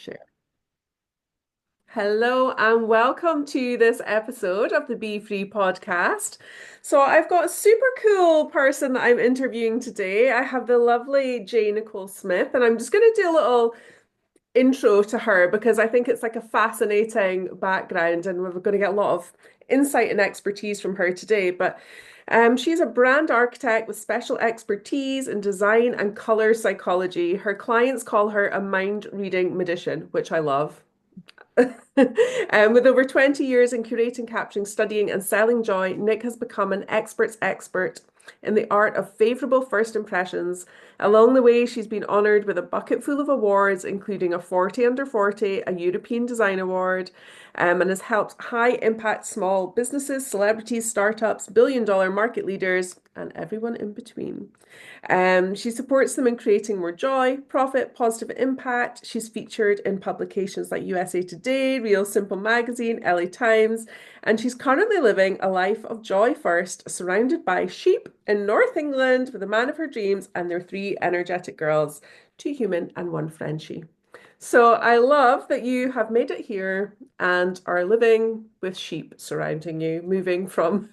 Share. Hello and welcome to this episode of the Be Free podcast. So I've got a super cool person that I'm interviewing today. I have the lovely J.Nichole Smith, and I'm just going to do a little intro to her because I think it's like a fascinating background, and we're going to get a lot of insight and expertise from her today. But she's a brand architect with special expertise in design and color psychology. Her clients call her a mind reading magician, which I love. With over 20 years in curating, capturing, studying, and selling joy, Nick has become an expert's expert in the art of favorable first impressions. Along the way, she's been honored with a bucket full of awards, including a 40 under 40, a European Design Award, and has helped high impact small businesses, celebrities, startups, billion-dollar market leaders, and everyone in between. She supports them in creating more joy, profit, positive impact. She's featured in publications like USA Today, Real Simple Magazine, LA Times, and she's currently living a life of joy first, surrounded by sheep in North England with the man of her dreams and their three energetic girls, two human and one Frenchie. So I love that you have made it here and are living with sheep surrounding you, moving from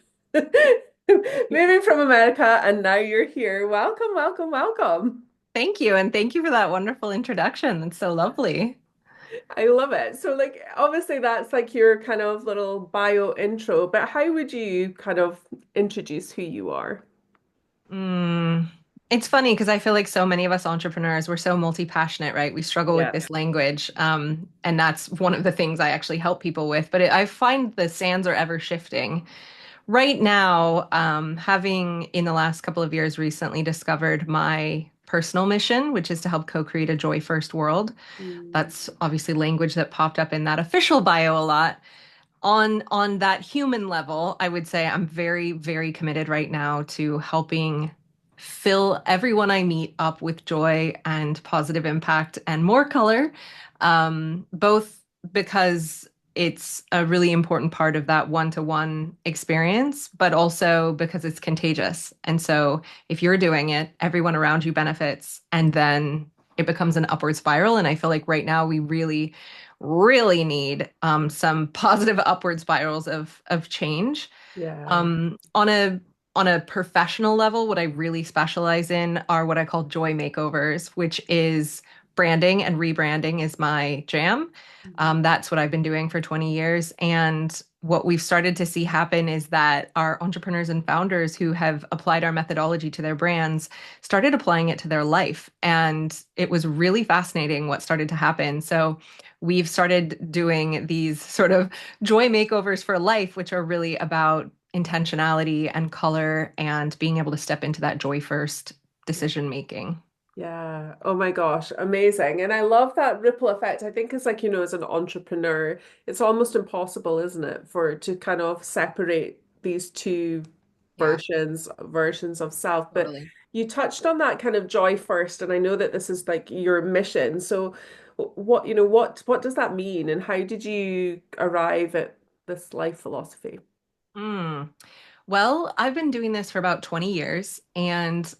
moving from America, and now you're here. Welcome, welcome, welcome. Thank you. And thank you for that wonderful introduction. It's so lovely. I love it. So like obviously that's like your kind of little bio intro, but how would you kind of introduce who you are? Mm. It's funny because I feel like so many of us entrepreneurs, we're so multi-passionate, right? We struggle with Yeah. this language. And that's one of the things I actually help people with. But I find the sands are ever shifting. Right now, having in the last couple of years recently discovered my personal mission, which is to help co-create a joy first world. Mm, That's obviously language that popped up in that official bio a lot. On that human level, I would say I'm very, very committed right now to helping fill everyone I meet up with joy and positive impact and more color, both because it's a really important part of that one-to-one experience, but also because it's contagious. And so if you're doing it, everyone around you benefits, and then it becomes an upward spiral. And I feel like right now we really need some positive upward spirals of change. yeah. On a professional level, what I really specialize in are what I call joy makeovers, which is branding and rebranding is my jam. That's what I've been doing for 20 years. And what we've started to see happen is that our entrepreneurs and founders who have applied our methodology to their brands started applying it to their life. And it was really fascinating what started to happen. So we've started doing these sort of joy makeovers for life, which are really about intentionality and color and being able to step into that joy first decision making. Yeah. Oh my gosh, amazing. And I love that ripple effect. I think it's like, as an entrepreneur, it's almost impossible, isn't it, for to kind of separate these two Yeah, versions of self. But totally. you touched on that kind of joy first, and I know that this is like your mission. So what does that mean, and how did you arrive at this life philosophy? Mm. Well, I've been doing this for about 20 years, and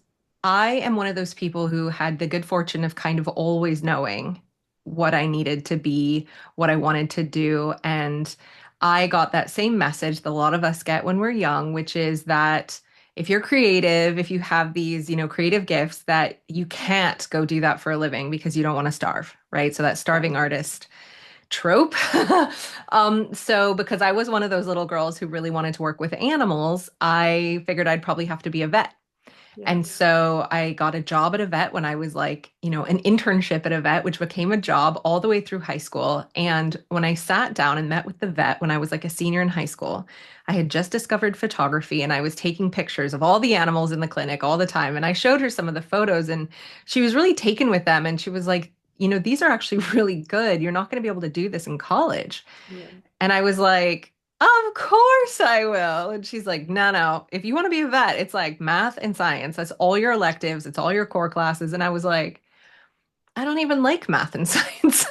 I am one of those people who had the good fortune of kind of always knowing what I needed to be, what I wanted to do. And I got that same message that a lot of us get when we're young, which is that if you're creative, if you have these, creative gifts, that you can't go do that for a living because you don't want to starve, right? So that Yeah. starving artist trope. So because I was one of those little girls who really wanted to work with animals, I figured I'd probably have to be a vet. Yeah. And so I got a job at a vet when I was like, an internship at a vet, which became a job all the way through high school. And when I sat down and met with the vet when I was like a senior in high school, I had just discovered photography and I was taking pictures of all the animals in the clinic all the time. And I showed her some of the photos and she was really taken with them. And she was like, these are actually really good. You're not going to be able to do this in college. Yeah. And I was like, of course I will. And she's like, no, no. If you want to be a vet, it's like math and science. That's all your electives, it's all your core classes. And I was like, I don't even like math and science.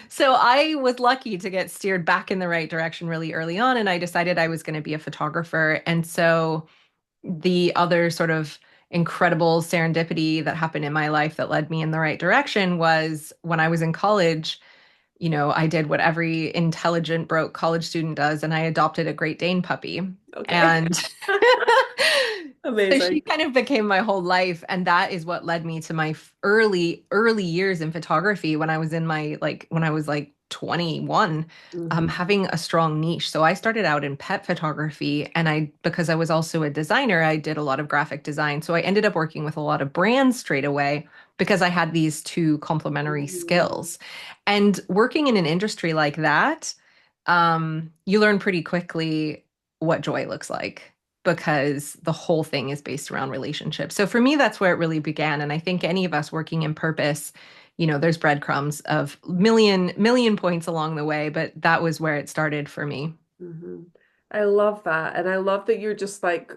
So I was lucky to get steered back in the right direction really early on. And I decided I was going to be a photographer. And so the other sort of incredible serendipity that happened in my life that led me in the right direction was when I was in college. I did what every intelligent, broke college student does, and I adopted a Great Dane puppy. Okay. And so she Amazing. kind of became my whole life. And that is what led me to my early, early years in photography when I was when I was like 21, Hmm. having a strong niche. So I started out in pet photography, and because I was also a designer, I did a lot of graphic design. So I ended up working with a lot of brands straight away because I had these two complementary Hmm. skills. And working in an industry like that, you learn pretty quickly what joy looks like because the whole thing is based around relationships. So for me, that's where it really began. And I think any of us working in purpose, there's breadcrumbs of million points along the way, but that was where it started for me. Hmm. I love that. And I love that you're just like,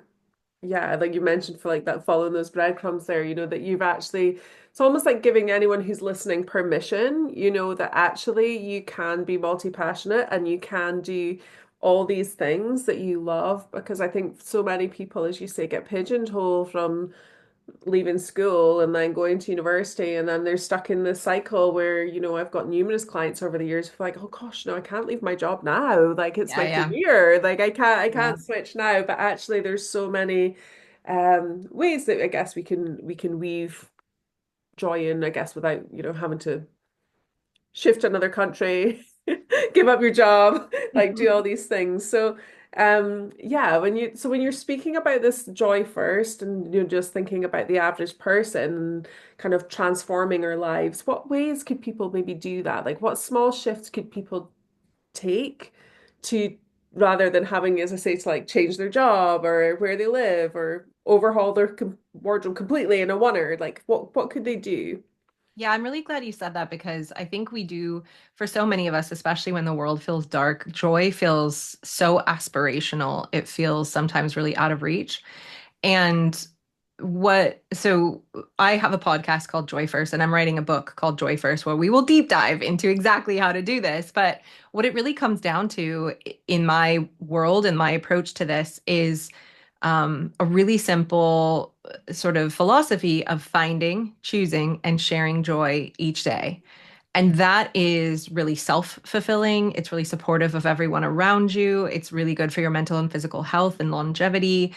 yeah, like you mentioned for like that following those breadcrumbs there, that you've actually, it's almost like giving anyone who's listening permission, that actually you can be multi-passionate and you can do all these things that you love. Because I think so many people, as you say, get pigeonholed from leaving school and then going to university, and then they're stuck in this cycle where, I've got numerous clients over the years who are like, oh gosh, no, I can't leave my job now. Like it's Yeah, my yeah. career. Like I Yeah. can't switch now. But actually there's so many ways that I guess we can weave joy in, I guess, without, having to shift to another country, give up your job, like do all these things. So, yeah, when you're speaking about this joy first and you're just thinking about the average person and kind of transforming our lives, what ways could people maybe do that? Like what small shifts could people take to rather than having, as I say, to like change their job or where they live or overhaul their wardrobe completely in a oneer? Like what could they do? Yeah, I'm really glad you said that because I think we do, for so many of us, especially when the world feels dark, joy feels so aspirational. It feels sometimes really out of reach. And so I have a podcast called Joy First, and I'm writing a book called Joy First, where we will deep dive into exactly how to do this. But what it really comes down to in my world and my approach to this is a really simple sort of philosophy of finding, choosing, and sharing joy each day. And that is really self-fulfilling. It's really supportive of everyone around you. It's really good for your mental and physical health and longevity.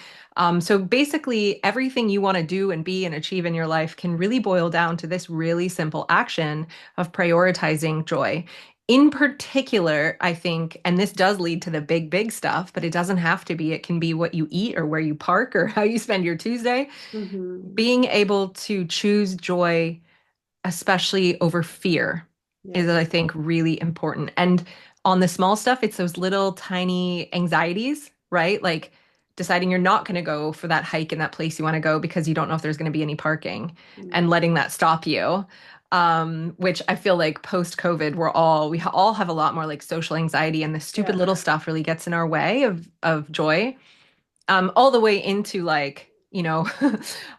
So basically, everything you want to do and be and achieve in your life can really boil down to this really simple action of prioritizing joy. In particular, I think, and this does lead to the big, big stuff, but it doesn't have to be. It can be what you eat or where you park or how you spend your Tuesday. Hmm. Being able to choose joy especially over fear, is, Yeah. I think, really important. And on the small stuff, it's those little tiny anxieties, right? Like deciding you're not going to go for that hike in that place you want to go because you don't know if there's going to be any parking and letting that stop you. Which I feel like post COVID, we all have a lot more like social anxiety, and the stupid Yeah. little stuff really gets in our way of joy, all the way into like,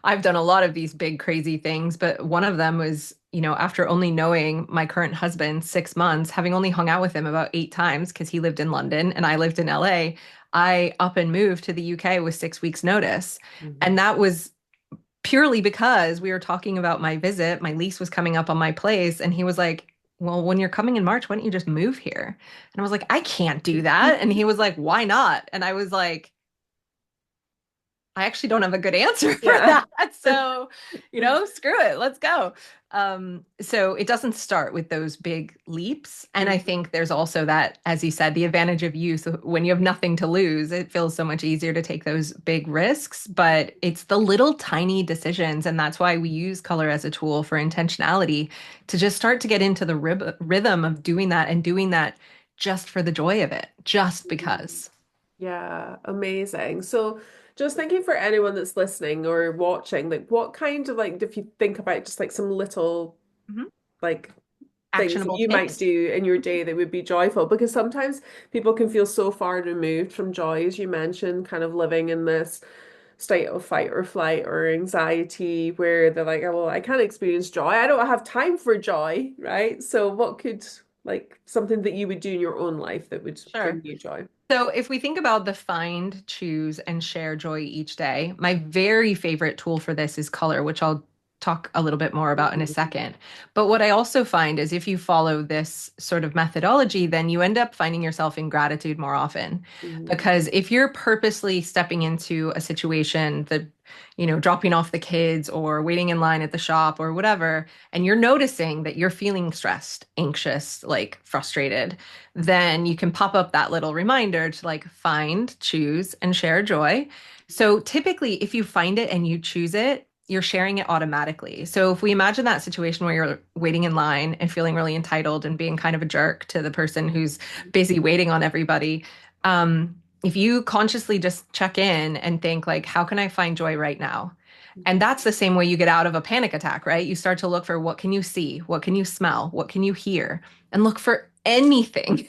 I've done a lot of these big crazy things, but one of them was, after only knowing my current husband 6 months, having only hung out with him about 8 times because he lived in London and I lived in LA, I up and moved to the UK with 6 weeks notice. Hmm. And that was purely because we were talking about my visit. My lease was coming up on my place, and he was like, well, when you're coming in March, why don't you just move here? And I was like, I can't do that. And he was like, why not? And I was like, I actually don't have a good answer for Yeah. that. So, screw it. Let's go. So it doesn't start with those big leaps. And I Mhm. think there's also that, as you said, the advantage of youth. When you have nothing to lose, it feels so much easier to take those big risks. But it's the little tiny decisions. And that's why we use color as a tool for intentionality to just start to get into the rhythm of doing that and doing that just for the joy of it, just Mhm. because. Yeah, amazing. So just thinking for anyone that's listening or watching, like what kind of like if you think about just like some little Mhm. like things that Actionable you might tips. do in your day that would be joyful, because sometimes people can feel so far removed from joy, as you mentioned, kind of living in this state of fight or flight or anxiety where they're like, oh, well, I can't experience joy. I don't have time for joy, right? So Like something that you would do in your own life that would bring Sure. you joy. So, if we think about the find, choose, and share joy each day, my very favorite tool for this is color, which I'll talk a little bit more about in a Mhm. second. But what I also find is if you follow this sort of methodology, then you end up finding yourself in gratitude more often. Mhm. Because if you're purposely stepping into a situation that, dropping off the kids or waiting in line at the shop or whatever, and you're noticing that you're feeling stressed, anxious, like frustrated, then you can pop up that little reminder to like find, choose, and share joy. So typically, if you find it and you choose it, you're sharing it automatically. So if we imagine that situation where you're waiting in line and feeling really entitled and being kind of a jerk to the person who's busy waiting on everybody, if you consciously just check in and think like, how can I find joy right now? And that's the same way you get out of a panic attack, right? You start to look for what can you see? What can you smell? What can you hear? And look for anything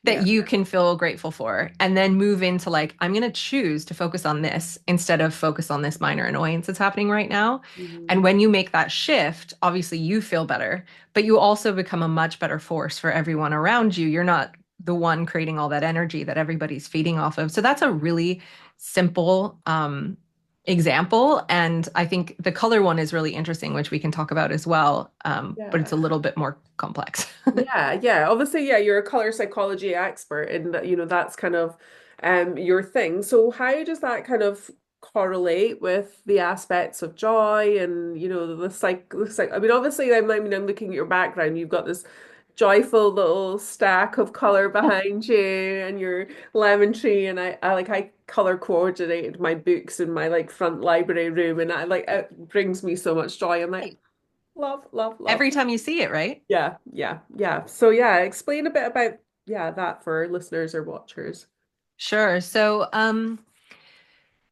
that Yeah. you can feel grateful for. And then move into like, I'm going to choose to focus on this instead of focus on this minor annoyance that's happening right now. And Mhm. when you make that shift, obviously you feel better, but you also become a much better force for everyone around you. You're not the one creating all that energy that everybody's feeding off of. So that's a really simple example. And I think the color one is really interesting, which we can talk about as well. But it's Yeah. a little bit more complex. Yeah, yeah. Obviously, yeah, you're a color psychology expert and that, that's kind of your thing. So how does that kind of correlate with the aspects of joy and the psych I mean obviously I'm looking at your background. You've got this joyful little stack of color behind you and your lemon tree and I color coordinated my books in my like front library room and I like it brings me so much joy. I'm like love, love, love. Every time you see it, right? Yeah, yeah, yeah. So yeah, explain a bit about that for listeners or watchers. Sure. So,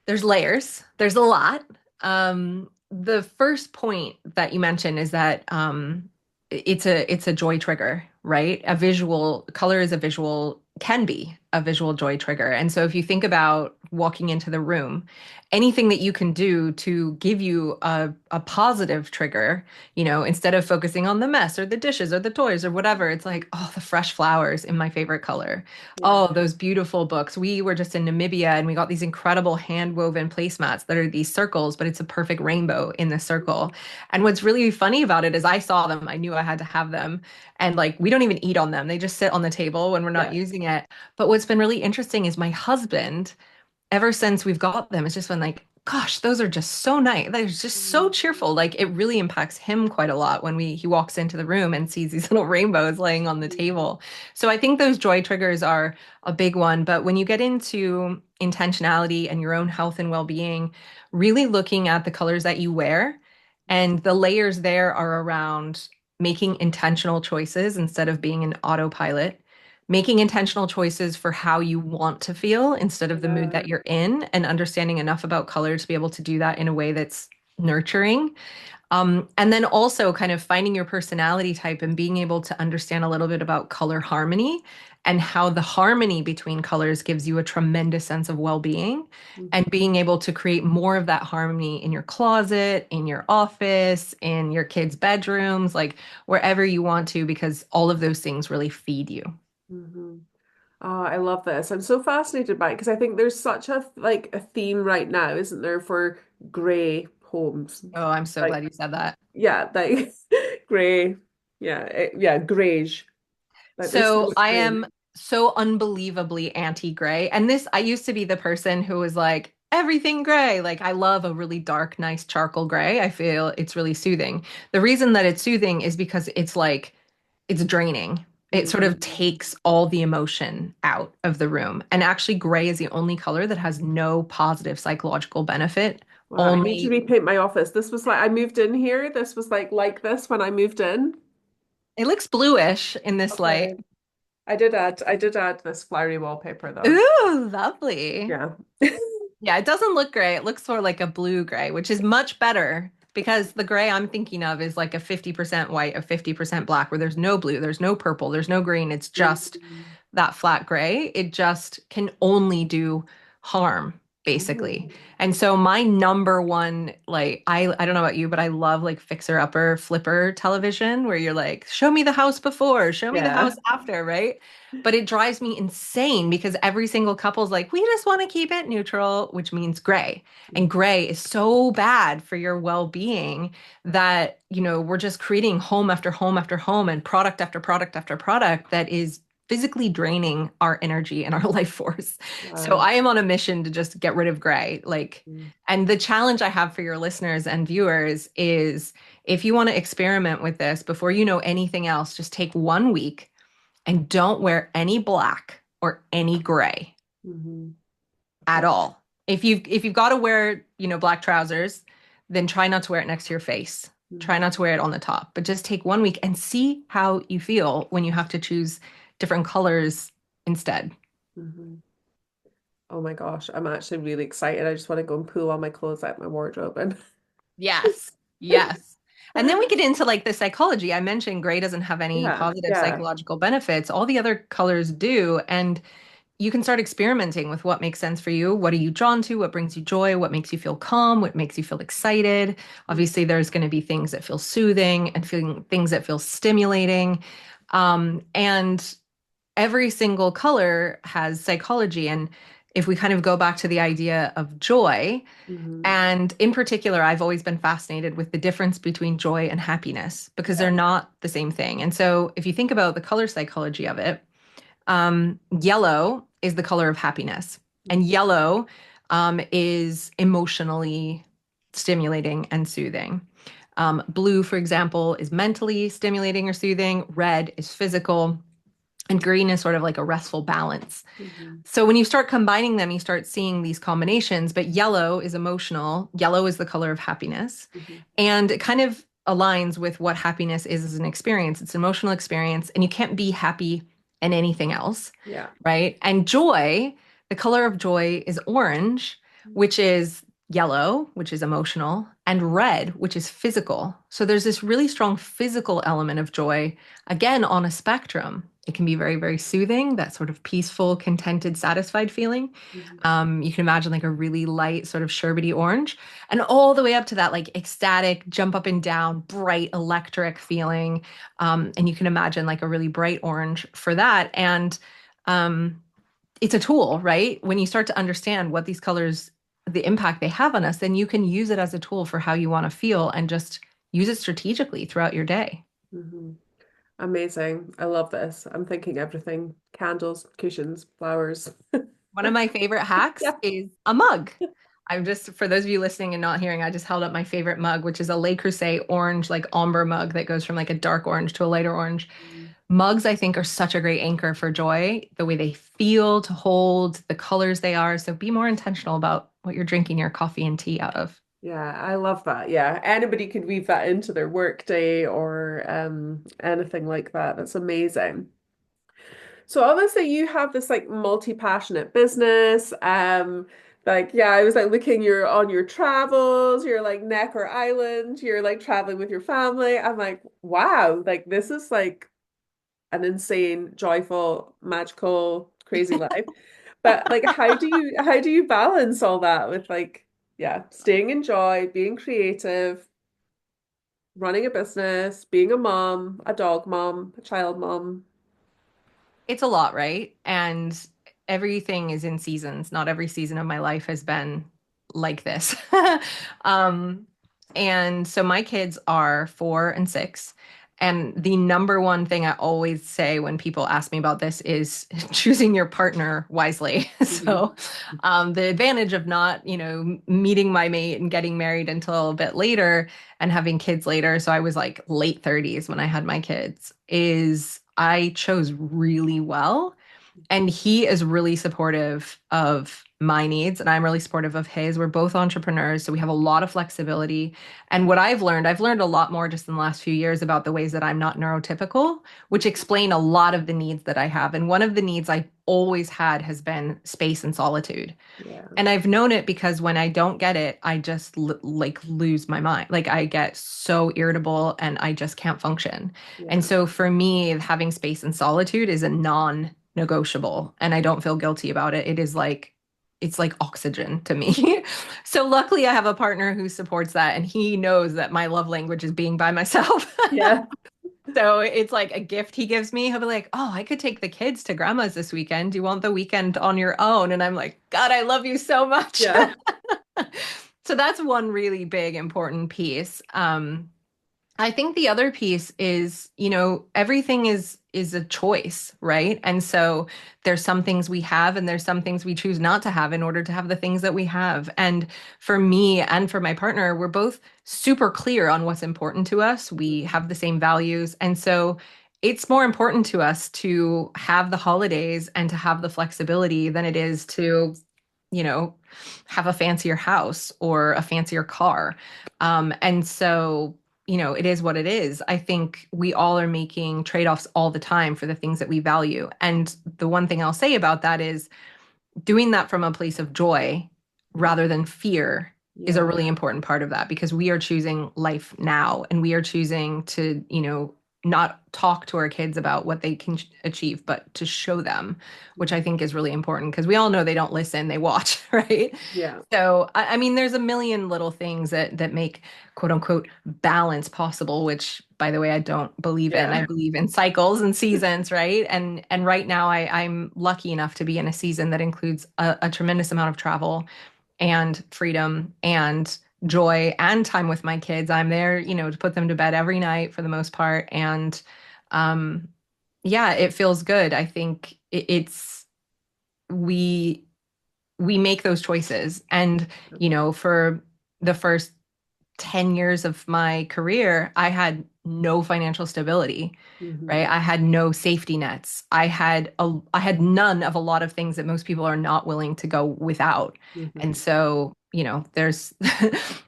there's layers. There's a lot. The first point that you mentioned is that it's a joy trigger, right? A visual color is a visual can be a visual joy trigger. And so if you think about walking into the room, anything that you can do to give you a positive trigger, instead of focusing on the mess or the dishes or the toys or whatever, it's like, oh, the fresh flowers in my favorite color. Yeah. Oh, those beautiful books. We were just in Namibia and we got these incredible hand woven placemats that are these circles, but it's a perfect rainbow in the circle. And what's really funny about it is I saw them, I knew I had to have them. And like, we don't even eat on them, they just sit on the table when we're not Yeah. using it. But what's been really interesting is my husband ever since we've got them, it's just been like, gosh, those are just so nice. They're just so Mhm. cheerful. Like it really impacts him quite a lot when he walks into the room and sees these little rainbows laying on the table. So I think those joy triggers are a big one. But when you get into intentionality and your own health and well-being, really looking at the colors that you wear and the layers there are around making intentional choices instead of being an autopilot, making intentional choices for how you want to feel instead of the mood Yeah. that you're in, and understanding enough about color to be able to do that in a way that's nurturing. And then also kind of finding your personality type and being able to understand a little bit about color harmony and how the harmony between colors gives you a tremendous sense of well-being, and Mhm. being able to create more of that harmony in your closet, in your office, in your kids' bedrooms, like wherever you want to, because all of those things really feed you. Mhm. Oh, I love this. I'm so fascinated by it because I think there's such a theme right now, isn't there, for gray homes? Oh, I'm so Like glad you said that. yeah, like gray. Yeah, yeah, grayish. Like there's so So much I gray. am so unbelievably anti-gray. And this, I used to be the person who was like, everything gray. Like I love a really dark, nice charcoal gray. I feel it's really soothing. The reason that it's soothing is because it's like, it's draining. It sort of Mhm. takes all the emotion out of the room. And actually, gray is the only color that has no positive psychological benefit. Wow, I need to Only repaint my office. This was like I moved in here. This was like this when I moved in. it looks bluish in this light. Okay. I did add this flowery wallpaper though. Ooh, lovely. Yeah. Yeah, it doesn't look gray. It looks sort of like a blue gray, which is much better because the gray I'm thinking of is like a 50% white, a 50% black, where there's no blue, there's no purple, there's no green. It's just Mhm. that flat gray. It just can only do harm basically. Ooh. And so my number one, like, I don't know about you, but I love like fixer upper flipper television where you're like, show me the house before, show me the house Yeah. after, right? But it drives me insane because every single couple's like, we just want to keep it neutral, which means gray. And gray is so bad for your well-being that, we're just creating home after home after home and product after product after product that is physically draining our energy and our life force. So Wow. I am on a mission to just get rid of gray. Like, Mm. and the challenge I have for your listeners and viewers is if you want to experiment with this before you know anything else, just take 1 week and don't wear any black or any gray Mhm. at Okay. all. If you've got to wear, black trousers, then try not to wear it next to your face. Try Mhm. not to wear it on the top, but just take 1 week and see how you feel when you have to choose different colors instead. Mhm. Oh my gosh, I'm actually really excited. I just want to go and pull all my clothes out of my wardrobe and Yes. Yes. And then we get into like the psychology. I mentioned gray doesn't have any yeah, positive yeah. psychological benefits. All the other colors do. And you can start experimenting with what makes sense for you. What are you drawn to? What brings you joy? What makes you feel calm? What makes you feel excited? Obviously, there's going to be things that feel soothing and feeling things that feel stimulating. And every single color has psychology. And if we kind of go back to the idea of joy, Hmm. and in particular, I've always been fascinated with the difference between joy and happiness because Yeah. they're not the same thing. And so if you think about the color psychology of it, yellow is the color of happiness, and yellow is emotionally stimulating and soothing. Blue, for example, is mentally stimulating or soothing. Red is physical, and green is sort of like a restful balance. Hmm. So when you start combining them, you start seeing these combinations, but yellow is emotional. Yellow is the color of happiness. Hmm. And it kind of aligns with what happiness is as an experience. It's an emotional experience, and you can't be happy in anything else, Yeah. right? And joy, the color of joy is orange, which is yellow, which is emotional, and red, which is physical. So there's this really strong physical element of joy, again, on a spectrum. It can be very, very soothing, that sort of peaceful, contented, satisfied feeling. Hmm. You can imagine like a really light, sort of sherbety orange, and all the way up to that like ecstatic, jump up and down, bright, electric feeling. And you can imagine like a really bright orange for that. And um, it's a tool, right? When you start to understand what these colors, the impact they have on us, then you can use it as a tool for how you want to feel and just use it strategically throughout your day. Hmm. Amazing. I love this. I'm thinking everything. Candles, cushions, flowers. One of my favorite hacks Yeah. is a mug. I'm just, for those of you listening and not hearing, I just held up my favorite mug, which is a Le Creuset orange, like ombre mug that goes from like a dark orange to a lighter orange. Mm. Mugs, I think, are such a great anchor for joy, the way they feel to hold, the colors they are. So be more intentional about what you're drinking your coffee and tea out of. Yeah, I love that. Yeah, anybody could weave that into their work day or anything like that. That's amazing. So obviously you have this like multi-passionate business. Like yeah, I was like looking you're on your travels, you're like Necker Island, you're like traveling with your family. I'm like, wow, like this is like an insane, joyful, magical, crazy life. But like how do you balance all that with like yeah, staying in joy, being creative, running a business, being a mom, a dog mom, a child mom? It's a lot, right? And everything is in seasons. Not every season of my life has been like this. Um, and so my kids are 4 and 6. And the number one thing I always say when people ask me about this is choosing your partner wisely. Mhm. So, the advantage of not, meeting my mate and getting married until a bit later and having kids later, so I was like late 30s when I had my kids, is I chose really well. And he is really supportive of my needs, and I'm really supportive of his. We're both entrepreneurs, so we have a lot of flexibility. And what I've learned a lot more just in the last few years about the ways that I'm not neurotypical, which explain a lot of the needs that I have. And one of the needs I've always had has been space and solitude. Yeah. And I've known it because when I don't get it, I just like lose my mind. Like I get so irritable and I just can't function. And Yeah. so for me, having space and solitude is a non-negotiable, and I don't feel guilty about it. It is like it's like oxygen to me. So luckily I have a partner who supports that and he knows that my love language is being by myself. Yeah. So it's like a gift he gives me. He'll be like, "Oh, I could take the kids to grandma's this weekend. Do you want the weekend on your own?" And I'm like, "God, I love you so much." Yeah. So that's one really big important piece. I think the other piece is, everything is a choice, right? And so there's some things we have and there's some things we choose not to have in order to have the things that we have. And for me and for my partner, we're both super clear on what's important to us. We have the same values. And so it's more important to us to have the holidays and to have the flexibility than it is to, you know, have a fancier house or a fancier car. And so it is what it is. I think we all are making trade-offs all the time for the things that we value. And the one thing I'll say about that is doing that from a place of joy rather than fear is a Yeah. really important part of that because we are choosing life now and we are choosing to, not talk to our kids about what they can achieve, but to show them, which I think is really important because we all know they don't listen, they watch, right? Yeah. So, I mean, there's a million little things that make quote unquote balance possible, which by the way, I don't believe in. Yeah. I believe in cycles and seasons, right? And right now I'm lucky enough to be in a season that includes a tremendous amount of travel and freedom and joy and time with my kids. I'm there, to put them to bed every night for the most part. And um yeah, it feels good. I think it's we we make those choices. And, for the first 10 years of my career, I had no financial stability, Hmm. right? I had no safety nets. I had none of a lot of things that most people are not willing to go without. And Hmm. so, there's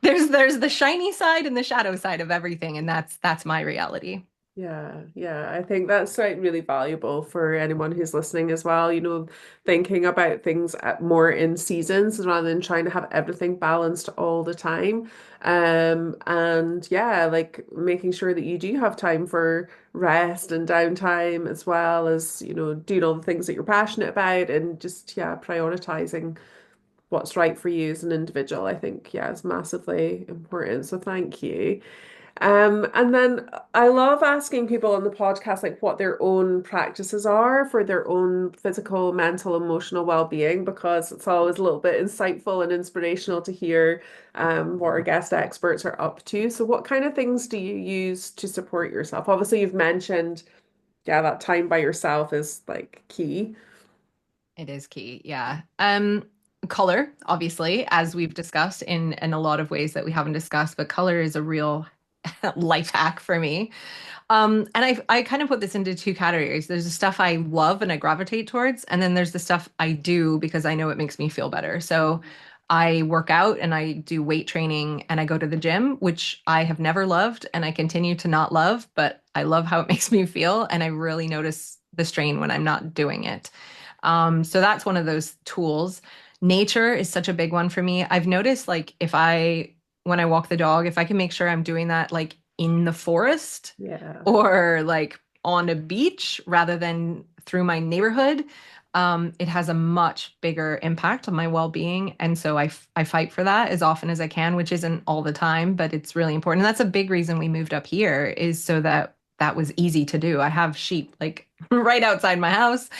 there's the shiny side and the shadow side of everything, and that's my reality. Yeah, yeah, I think that's like really valuable for anyone who's listening as well, thinking about things more in seasons rather than trying to have everything balanced all the time. And yeah, like making sure that you do have time for rest and downtime as well as, doing all the things that you're passionate about and just, yeah, prioritizing what's right for you as an individual, I think, yeah, is massively important. So thank you. And then I love asking people on the podcast like what their own practices are for their own physical, mental, emotional well-being because it's always a little bit insightful and inspirational to hear what our guest experts are up to. So what kind of things do you use to support yourself? Obviously, you've mentioned, yeah, that time by yourself is like key. It is key, yeah. Color, obviously, as we've discussed in a lot of ways that we haven't discussed, but color is a real life hack for me. And I kind of put this into two categories. There's the stuff I love and I gravitate towards, and then there's the stuff I do because I know it makes me feel better. So I work out and I do weight training and I go to the gym, which I have never loved and I continue to not love, but I love how it makes me feel and I really notice the strain when I'm not doing it. So that's one of those tools. Nature is such a big one for me. I've noticed like when I walk the dog, if I can make sure I'm doing that like in the forest Yeah. or like on a beach rather than through my neighborhood, it has a much bigger impact on my well-being. And so I fight for that as often as I can, which isn't all the time, but it's really important. And that's a big reason we moved up here is so that that was easy to do. I have sheep like right outside my house.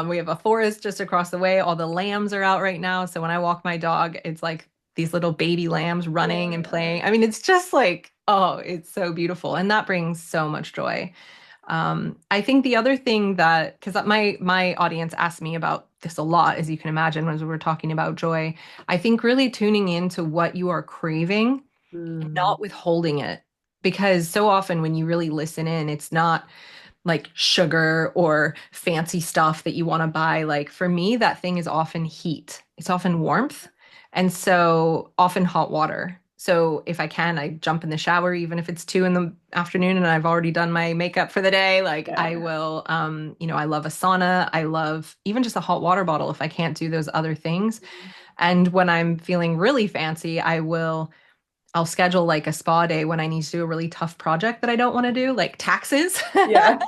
We have a forest just across the way. All the lambs are out right now. So when I walk my dog, it's like these little baby lambs running and Yeah. playing. I mean, it's just like, oh, it's so beautiful. And that brings so much joy. I think the other thing that, because my audience asked me about this a lot, as you can imagine, as we were talking about joy, I think really tuning into what you are craving and Mm. not withholding it. Because so often when you really listen in, it's not like sugar or fancy stuff that you want to buy. Like for me, that thing is often heat. It's often warmth. And so often hot water. So if I can, I jump in the shower, even if it's 2 in the afternoon and I've already done my makeup for the day. Like I Yeah. will, I love a sauna. I love even just a hot water bottle if I can't do those other things. And when I'm feeling really fancy, I will I'll schedule like a spa day when I need to do a really tough project that I don't want to do, like taxes. Yeah.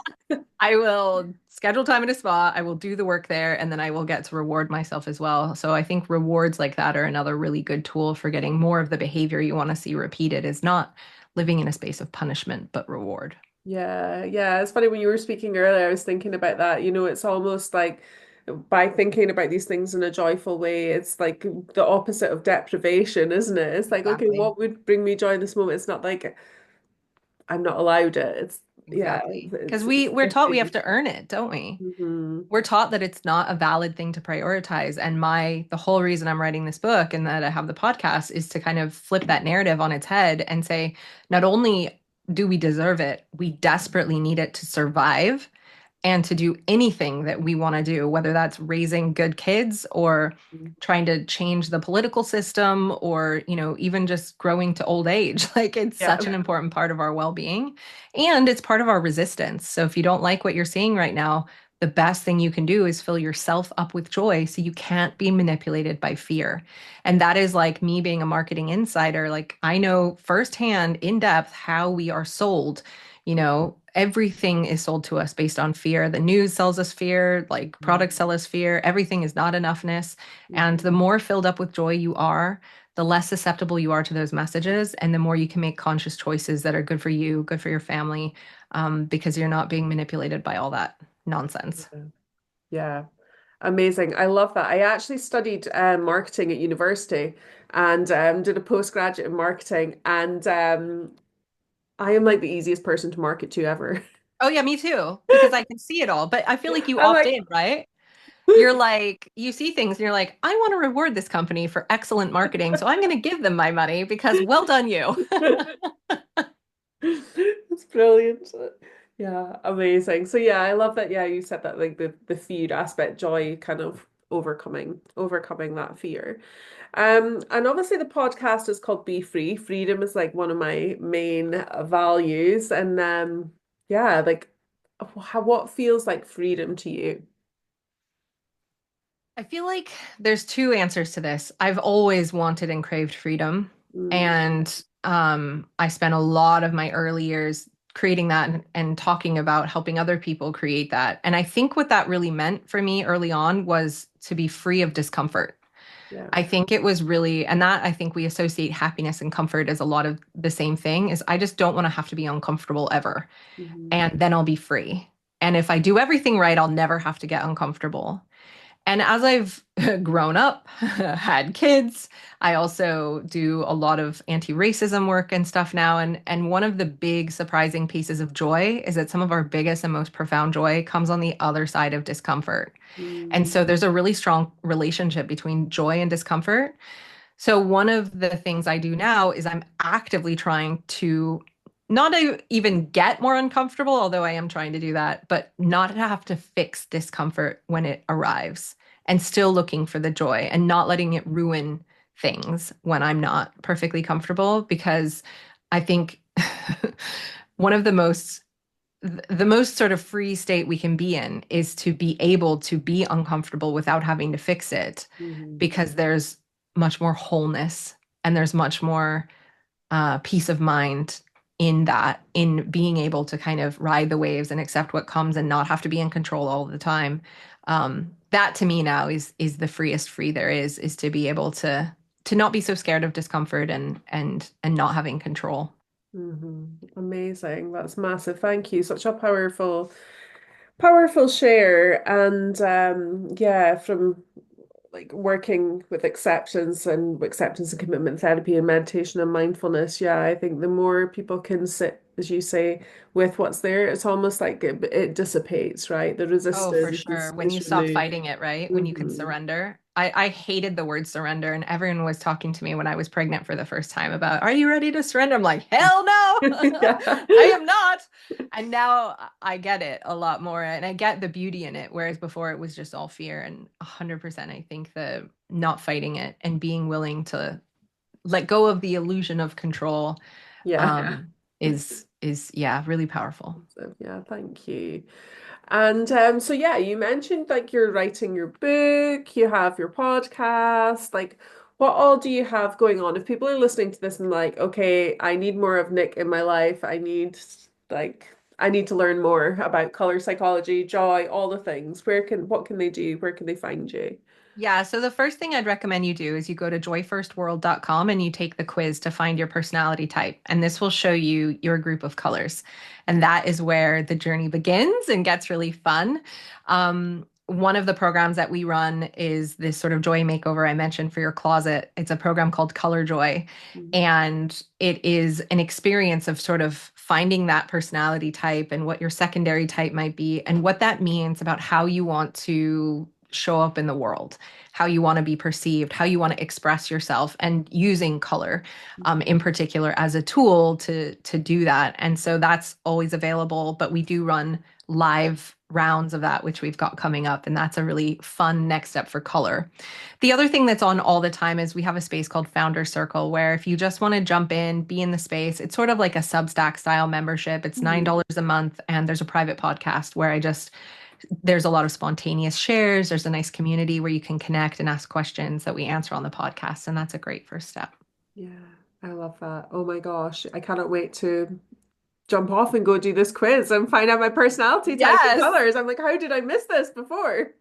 I will schedule time at a spa, I will do the work there, and then I will get to reward myself as well. So I think rewards like that are another really good tool for getting more of the behavior you want to see repeated, is not living in a space of punishment, but reward. Yeah, yeah. It's funny when you were speaking earlier, I was thinking about that. It's almost like by thinking about these things in a joyful way, it's like the opposite of deprivation, isn't it? It's like, okay, Exactly. what would bring me joy in this moment? It's not like I'm not allowed it. It's yeah, Exactly. Because it's we're taught we have gifting. to earn it, don't we? Hmm. We're taught that it's not a valid thing to prioritize. And the whole reason I'm writing this book and that I have the podcast is to kind of flip that narrative on its head and say, not only do we deserve it, we desperately need it to survive and to do anything that we want to do, whether that's raising good kids or trying to change the political system or, even just growing to old age. Like it's Yeah. such an important part of our well-being and it's part of our resistance. So if you don't like what you're seeing right now, the best thing you can do is fill yourself up with joy so you can't be manipulated by fear. And that is like me being a marketing insider. Like I know firsthand in depth how we are sold. Everything is sold to us based on fear. The news sells us fear, like products sell us fear. Everything is not enoughness. And the Mhm. more filled up with joy you are, the less susceptible you are to those messages, and the more you can make conscious choices that are good for you, good for your family, because you're not being manipulated by all that nonsense. Yeah. Yeah. Amazing. I love that. I actually studied marketing at university and did a postgraduate in marketing. And I am like the easiest person to market to ever. Oh yeah, me too, because I can see it all. But I feel like you I'm opt like, in, right? You're like, you see things and you're like, I want to reward this company for excellent marketing, so I'm going to give them my money because well done you. it's brilliant. Yeah, amazing. So yeah, I love that. Yeah, you said that like the feud aspect, joy kind of overcoming that fear. And obviously the podcast is called Be Free. Freedom is like one of my main values. And yeah, like what feels like freedom to you? I feel like there's two answers to this. I've always wanted and craved freedom. Mm, And I spent a lot of my early years creating that and talking about helping other people create that. And I think what that really meant for me early on was to be free of discomfort. yeah. I think it was really, and that I think we associate happiness and comfort as a lot of the same thing, is I just don't want to have to be uncomfortable ever. Hmm. And then I'll be free. And if I do everything right, I'll never have to get uncomfortable. And as I've grown up, had kids, I also do a lot of anti-racism work and stuff now. And one of the big surprising pieces of joy is that some of our biggest and most profound joy comes on the other side of discomfort. And Mm, so there's a really strong relationship between joy and discomfort. So one of the things I do now is I'm actively trying to not even get more uncomfortable, although I am trying to do that, but not have to fix discomfort when it arrives and still looking for the joy and not letting it ruin things when I'm not perfectly comfortable, because I think one of the most sort of free state we can be in is to be able to be uncomfortable without having to fix it, mhm, because there's much more wholeness and there's much more peace of mind in that, in being able to kind of ride the waves and accept what comes and not have to be in control all the time. That to me now is the freest free there is to be able to not be so scared of discomfort and not having control. Amazing. That's massive. Thank you. Such a powerful share. And yeah, from like working with acceptance and commitment therapy and meditation and mindfulness, yeah, I think the more people can sit, as you say, with what's there, it's almost like it dissipates, right? The Oh, for resistance sure. When you is stop removed. fighting it, right? When you can Hmm. surrender. I hated the word surrender, and everyone was talking to me when I was pregnant for the first time about, are you ready to surrender? I'm like, hell no, Yeah. I am not. And now I get it a lot more, and I get the beauty in it, whereas before it was just all fear. And 100%, I think the not fighting it and being willing to let go of the illusion of control Yeah. is yeah, really powerful. So, yeah, thank you. And so yeah, you mentioned like you're writing your book, you have your podcast. Like, What all do you have going on? If people are listening to this and like, okay, I need more of Nick in my life. Like I need to learn more about color psychology, joy, all the things. What can they do? Where can they find you? Yeah, so the first thing I'd recommend you do is you go to joyfirstworld.com and you take the quiz to find your personality type. And this will show you your group of colors. And that is where the journey begins and gets really fun. One of the programs that we run is this sort of joy makeover I mentioned for your closet. It's a program called Color Joy. Mhm. And it is an experience of sort of finding that personality type and what your secondary type might be and what that means about how you want to show up in the world, how you want to be perceived, how you want to express yourself, and using color in particular as a tool to do that. And so that's always available, but we do run live rounds of that, which we've got coming up, and that's a really fun next step for color. The other thing that's on all the time is we have a space called Founder Circle, where if you just want to jump in, be in the space, it's sort of like a Substack style membership. It's Mhm. $9 a month, and there's a private podcast where there's a lot of spontaneous shares. There's a nice community where you can connect and ask questions that we answer on the podcast. And that's a great first step. Yeah, I love that. Oh my gosh, I cannot wait to jump off and go do this quiz and find out my personality type and Yes. colors. I'm like, how did I miss this before?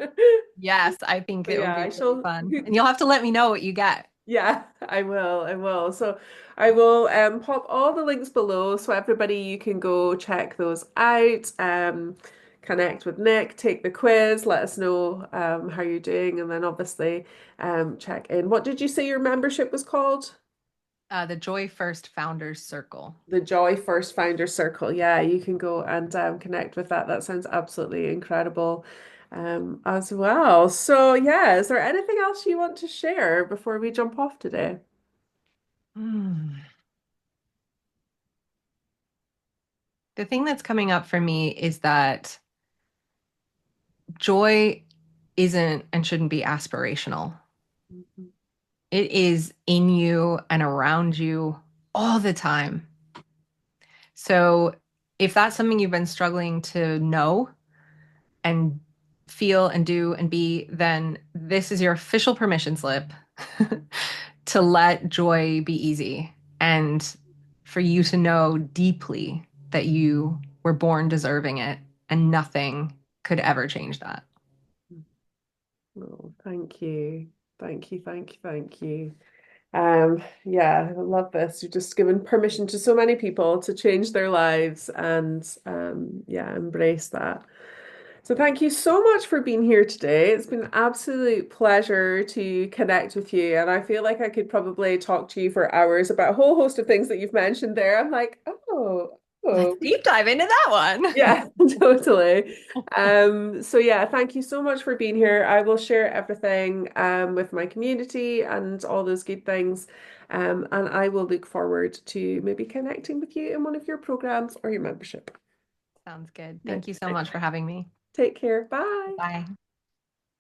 Yes, I think But it will yeah, be I really shall. fun. And you'll have to let me know what you get. Yeah, I will. I will. So I will pop all the links below so everybody you can go check those out. Connect with Nick, take the quiz, let us know how you're doing, and then obviously check in. What did you say your membership was called? The Joy First Founders Circle. The Joy First Founder Circle. Yeah, you can go and connect with that. That sounds absolutely incredible as well. So yeah, is there anything else you want to share before we jump off today? Mm. The thing that's coming up for me is that joy isn't and shouldn't be aspirational. Mhm. It is in you and around you all the time. So if that's something you've been struggling to know and feel and do and be, then this is your official permission slip to let joy be easy and for you to know deeply that you were born deserving it and nothing could ever change that. Oh, thank you. Thank you, thank you, thank you. Yeah, I love this. You're just giving permission to so many people to change their lives and yeah, embrace that. So thank you so much for being here today. It's been an absolute pleasure to connect with you. And I feel like I could probably talk to you for hours about a whole host of things that you've mentioned there. I'm like, Let's oh, deep dive into that one. yeah, totally. So yeah, thank you so much for being here. I will share everything with my community and all those good things. And I will look forward to maybe connecting with you in one of your programs or your membership. Sounds good. Right. Thank you so much for having me. Take care. Bye. Bye.